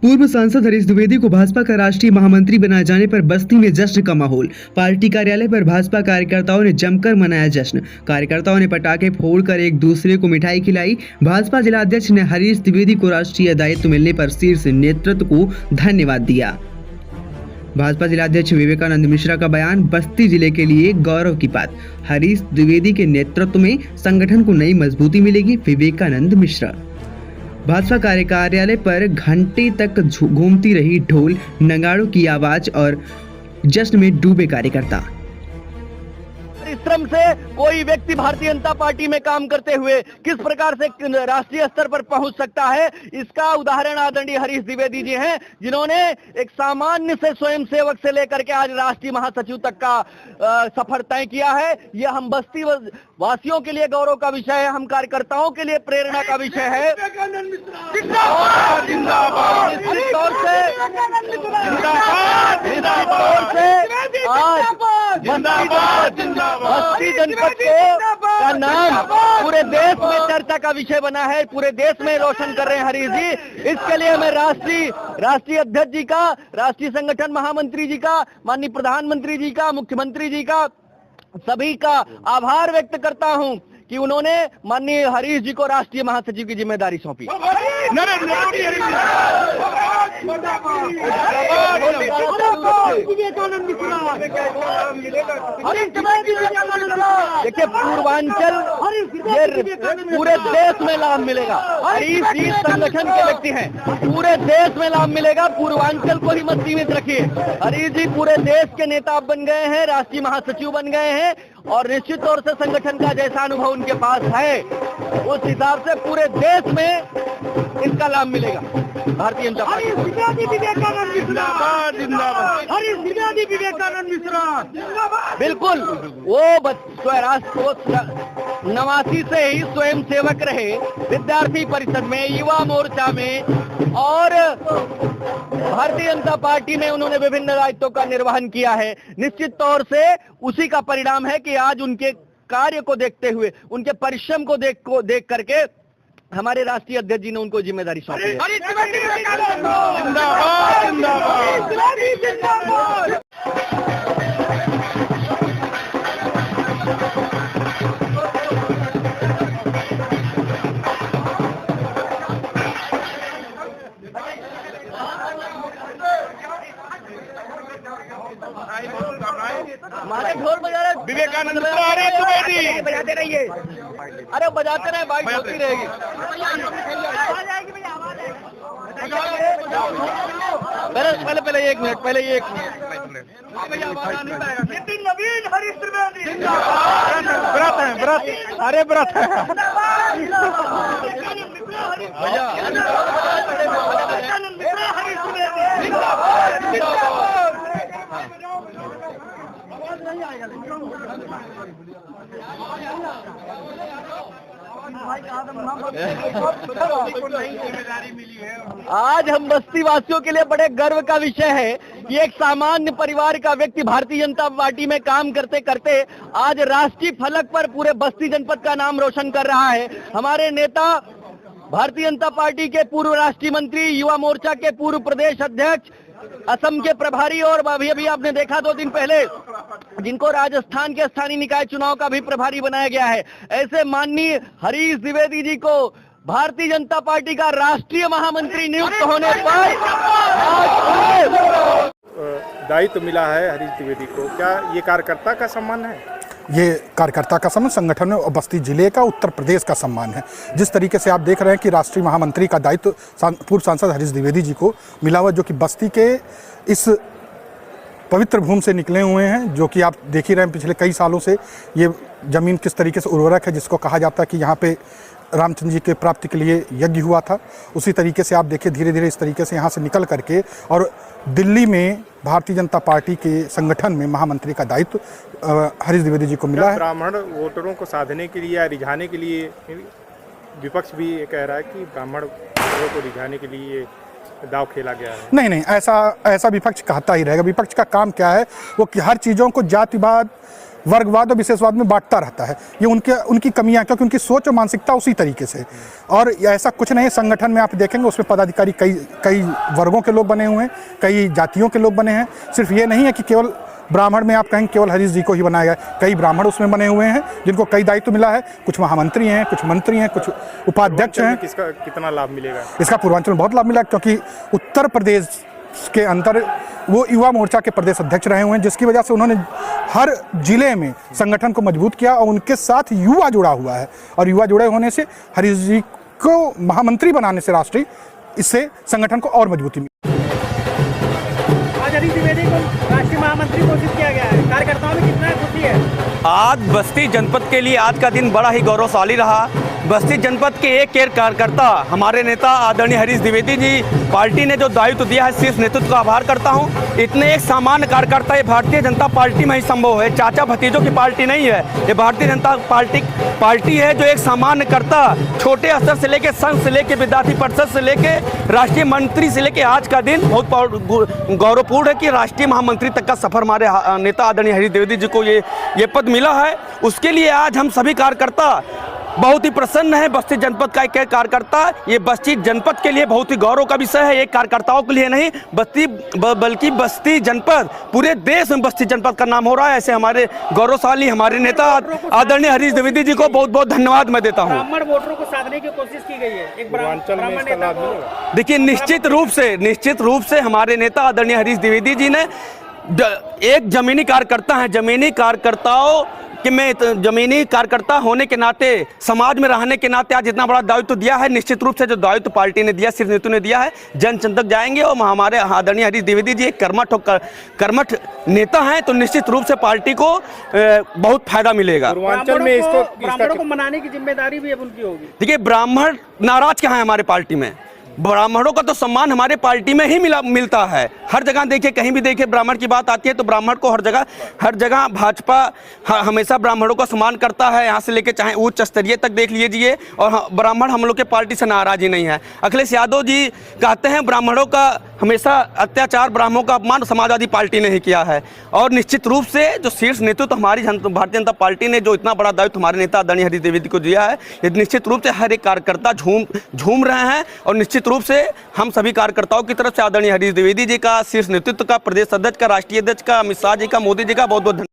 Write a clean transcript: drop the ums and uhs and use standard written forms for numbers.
पूर्व सांसद हरीश द्विवेदी को भाजपा का राष्ट्रीय महामंत्री बनाए जाने पर बस्ती में जश्न का माहौल। पार्टी कार्यालय पर भाजपा कार्यकर्ताओं ने जमकर मनाया जश्न। कार्यकर्ताओं ने पटाखे फोड़कर एक दूसरे को मिठाई खिलाई। भाजपा जिला अध्यक्ष ने हरीश द्विवेदी को राष्ट्रीय दायित्व मिलने पर शीर्ष नेतृत्व को धन्यवाद दिया। भाजपा जिला अध्यक्ष विवेकानंद मिश्रा का बयान, बस्ती जिले के लिए गौरव की बात। हरीश द्विवेदी के नेतृत्व में संगठन को नई मजबूती मिलेगी। विवेकानंद मिश्रा। भाजपा कार्यालय पर घंटे तक घूमती रही ढोल नगाड़ों की आवाज और जश्न में डूबे कार्यकर्ता। परिश्रम से कोई व्यक्ति भारतीय जनता पार्टी में काम करते हुए किस प्रकार से राष्ट्रीय स्तर पर पहुंच सकता है, इसका उदाहरण आदरणीय हरीश द्विवेदी जी हैं, जिन्होंने एक सामान्य से स्वयं सेवक से लेकर के आज राष्ट्रीय महासचिव तक का सफर तय किया है। यह हम बस्ती वासियों के लिए गौरव का विषय है, हम कार्यकर्ताओं के लिए प्रेरणा का विषय है। बस्ती जनपद का नाम पूरे देश में चर्चा का विषय बना है, पूरे देश में रोशन कर रहे हैं हरीश जी। इसके लिए मैं राष्ट्रीय अध्यक्ष जी का, राष्ट्रीय संगठन महामंत्री जी का, माननीय प्रधानमंत्री जी का, मुख्यमंत्री जी का, सभी का आभार व्यक्त करता हूं कि उन्होंने माननीय हरीश जी को राष्ट्रीय महासचिव की जिम्मेदारी सौंपी। देखिए, पूर्वांचल ये पूरे देश में लाभ मिलेगा। हरीश जी संगठन के व्यक्ति हैं, पूरे देश में लाभ मिलेगा। पूर्वांचल को ही मत सीमित रखिए। हरीश जी पूरे देश के नेता बन गए हैं, राष्ट्रीय महासचिव बन गए हैं और निश्चित तौर से संगठन का जैसा अनुभव उनके पास है, उस हिसाब से पूरे देश में इसका लाभ मिलेगा। भारतीय जनता पार्टी विवेकानंद मिश्रा बिल्कुल वो 89 से ही स्वयं सेवक रहे, विद्यार्थी परिषद में, युवा मोर्चा में और भारतीय जनता पार्टी में उन्होंने विभिन्न दायित्वों का निर्वहन किया है। निश्चित तौर से उसी का परिणाम है कि आज उनके कार्य को देखते हुए, उनके परिश्रम को देख करके हमारे राष्ट्रीय अध्यक्ष जी ने उनको जिम्मेदारी सौंपी है। हमारे ढोल बजा रहे विवेकानंद बजाते रहिए। अरे बजाते रहे, बाइक होती रहेगी। पहले एक मिनट नवीन हरीश द्विवेदी व्रत है, अरे व्रत है। आज हम बस्ती वासियों के लिए बड़े गर्व का विषय है कि एक सामान्य परिवार का व्यक्ति भारतीय जनता पार्टी में काम करते करते आज राष्ट्रीय फलक पर पूरे बस्ती जनपद का नाम रोशन कर रहा है। हमारे नेता भारतीय जनता पार्टी के पूर्व राष्ट्रीय मंत्री, युवा मोर्चा के पूर्व प्रदेश अध्यक्ष, असम के प्रभारी और अभी आपने देखा 2 दिन पहले जिनको राजस्थान के स्थानीय निकाय चुनाव का भी प्रभारी बनाया गया है, ऐसे माननीय हरीश द्विवेदी जी को भारतीय जनता पार्टी का राष्ट्रीय महामंत्री नियुक्त होने पर दायित्व मिला है हरीश द्विवेदी को। क्या ये कार्यकर्ता का सम्मान है? ये कार्यकर्ता का सम्मान, संगठन और बस्ती जिले का, उत्तर प्रदेश का सम्मान है। जिस तरीके से आप देख रहे हैं कि राष्ट्रीय महामंत्री का दायित्व पूर्व सांसद हरीश द्विवेदी जी को मिला हुआ, जो कि बस्ती के इस पवित्र भूमि से निकले हुए हैं, जो कि आप देख ही रहे हैं पिछले कई सालों से ये ज़मीन किस तरीके से उर्वरक है, जिसको कहा जाता है कि यहाँ पे रामचंद्र जी के प्राप्ति के लिए यज्ञ हुआ था। उसी तरीके से आप देखिए धीरे धीरे इस तरीके से यहाँ से निकल करके और दिल्ली में भारतीय जनता पार्टी के संगठन में महामंत्री का दायित्व हरीश द्विवेदी जी को मिला है। ब्राह्मण वोटरों को साधने के लिए या रिझाने के लिए, विपक्ष भी ये कह रहा है कि ब्राह्मण वोटरों को रिझाने के लिए दाव खेला गया है। नहीं, ऐसा विपक्ष कहता ही रहेगा। विपक्ष का काम क्या है, वो कि हर चीज़ों को जातिवाद वर्गवाद और विशेषवाद में बांटता रहता है। ये उनकी कमियां, क्योंकि उनकी सोच और मानसिकता उसी तरीके से। और ऐसा कुछ नहीं, संगठन में आप देखेंगे उसमें पदाधिकारी कई वर्गों के लोग बने हुए हैं, कई जातियों के लोग बने हैं। सिर्फ ये नहीं है कि केवल ब्राह्मण में आप कहेंगे केवल हरीश जी को ही बनाया गया, कई ब्राह्मण उसमें बने हुए हैं जिनको कई दायित्व मिला है। कुछ महामंत्री हैं, कुछ मंत्री हैं, कुछ उपाध्यक्ष हैं। किसका कितना लाभ मिलेगा? इसका पूर्वांचल में बहुत लाभ मिला, क्योंकि उत्तर प्रदेश के अंदर वो युवा मोर्चा के प्रदेश अध्यक्ष रहे हुए हैं, जिसकी वजह से उन्होंने हर जिले में संगठन को मजबूत किया और उनके साथ युवा जुड़ा हुआ है। और युवा जुड़े होने से हरीश जी को महामंत्री बनाने से राष्ट्रीय, इससे संगठन को और मजबूती मिली। आज हरीश द्विवेदी को राष्ट्रीय महामंत्री घोषित किया गया है, कार्यकर्ताओं में कितना खुशी है? आज बस्ती जनपद के लिए आज का दिन बड़ा ही गौरवशाली रहा। बस्ती जनपद के एक कार्यकर्ता हमारे नेता आदरणीय हरीश द्विवेदी जी, पार्टी ने जो दायित्व दिया है, शीर्ष नेतृत्व का आभार करता हूं। इतने एक सामान्य कार्यकर्ता ये भारतीय जनता पार्टी में ही संभव है, चाचा भतीजों की पार्टी नहीं है। ये भारतीय जनता पार्टी है जो एक सामान्य कर्ता, छोटे स्तर से लेकर संघ से लेकर विद्यार्थी परिषद से लेकर राष्ट्रीय मंत्री से लेकर आज का दिन बहुत गौरवपूर्ण है कि राष्ट्रीय महामंत्री तक का सफर हमारे नेता आदरणीय हरीश द्विवेदी जी को ये पद मिला है। उसके लिए आज हम सभी कार्यकर्ता बहुत ही प्रसन्न है। बस्ती जनपद का एक कार्यकर्ता, ये बस्ती जनपद के लिए बहुत ही गौरव का विषय है। एक कार्यकर्ताओं के लिए नहीं बल्कि बस्ती जनपद, पूरे देश में बस्ती जनपद का नाम हो रहा है। ऐसे हमारे गौरवशाली हमारे नेता आदरणीय हरीश द्विवेदी जी को बहुत बहुत धन्यवाद मैं देता हूँ। ब्राह्मण वोटरों को साधने की कोशिश की गई है, एक ब्राह्मण नेता को। देखिए, निश्चित रूप से हमारे नेता आदरणीय हरीश द्विवेदी जी ने एक जमीनी कार्यकर्ता हैं, जमीनी कार्यकर्ताओं कि मैं जमीनी कार्यकर्ता होने के नाते, समाज में रहने के नाते आज इतना बड़ा दायित्व दिया है। निश्चित रूप से जो दायित्व पार्टी ने दिया, शीर्ष नेतृत्व ने दिया है, जन जन तक जाएंगे। और हमारे आदरणीय हरीश द्विवेदी जी एक कर्मठ नेता हैं, तो निश्चित रूप से पार्टी को बहुत फायदा मिलेगा। पूर्वांचल में इसको ब्राह्मणों को मनाने की जिम्मेदारी भी अब उनकी होगी। देखिए, ब्राह्मण नाराज क्या है हमारे पार्टी में? ब्राह्मणों का तो सम्मान हमारे पार्टी में ही मिलता है। हर जगह देखिए, कहीं भी देखिए ब्राह्मण की बात आती है तो ब्राह्मण को हर जगह भाजपा हमेशा ब्राह्मणों का सम्मान करता है, यहाँ से लेके चाहे उच्च स्तरीय तक देख लीजिए। और ब्राह्मण हम लोग के पार्टी से नाराज ही नहीं है। अखिलेश यादव जी कहते हैं ब्राह्मणों का हमेशा अत्याचार, ब्राह्मणों का अपमान समाजवादी पार्टी ने ही किया है। और निश्चित रूप से जो शीर्ष नेतृत्व हमारी भारतीय जनता पार्टी ने जो इतना बड़ा दायित्व हमारे नेता आदरणीय हरीश द्विवेदी को दिया है, ये निश्चित रूप से हर एक कार्यकर्ता झूम रहे हैं। और निश्चित रूप से हम सभी कार्यकर्ताओं की तरफ से आदरणीय हरीश द्विवेदी जी का, शीर्ष नेतृत्व का, प्रदेश अध्यक्ष का, राष्ट्रीय अध्यक्ष का, अमित शाह जी का, मोदी जी का बहुत बहुत धन्यवाद।